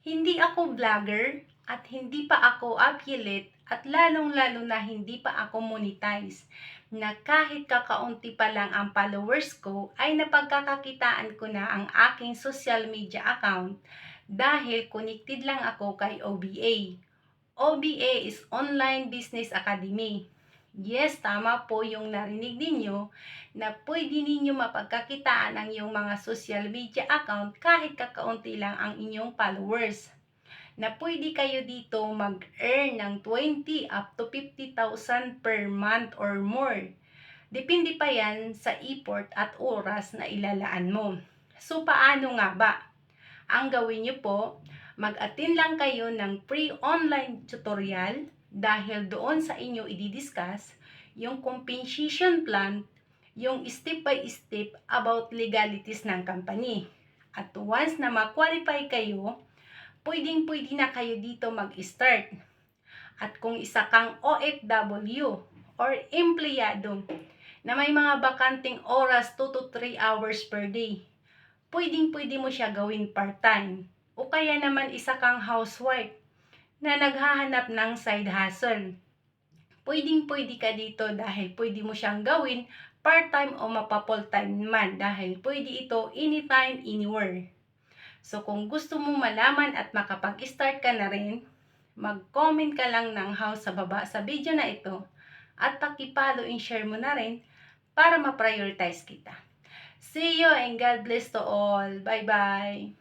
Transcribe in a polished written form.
Hindi ako vlogger at hindi pa ako affiliate at lalong-lalo na hindi pa ako monetize na kahit kakaunti pa lang ang followers ko ay napagkakakitaan ko na ang aking social media account dahil connected lang ako kay OBA. OBA is Online Business Academy. Yes, tama po yung narinig ninyo na pwede ninyo mapagkakitaan ang iyong mga social media account kahit kakaunti lang ang inyong followers. Na pwede kayo dito mag-earn ng 20 up to 50,000 per month or more. Depende pa yan sa effort at oras na ilalaan mo. So, paano nga ba? Ang gawin nyo po, mag-attend lang kayo ng free online tutorial dahil doon sa inyo i-discuss yung compensation plan, yung step by step about legalities ng company. At once na ma-qualify kayo, pwedeng-pwede na kayo dito mag-start. At kung isa kang OFW or empleyado na may mga bakanting oras 2 to 3 hours per day, pwedeng-pwede mo siya gawin part-time. O kaya naman isa kang housewife na naghahanap ng side hustle. Pwedeng-pwede ka dito dahil pwede mo siyang gawin part-time o mapa-full-time man dahil pwede ito anytime, anywhere. So kung gusto mo malaman at makapag-start ka na rin, mag-comment ka lang ng house sa baba sa video na ito at paki-follow and share mo na rin para ma-prioritize kita. See you and God bless to all. Bye-bye!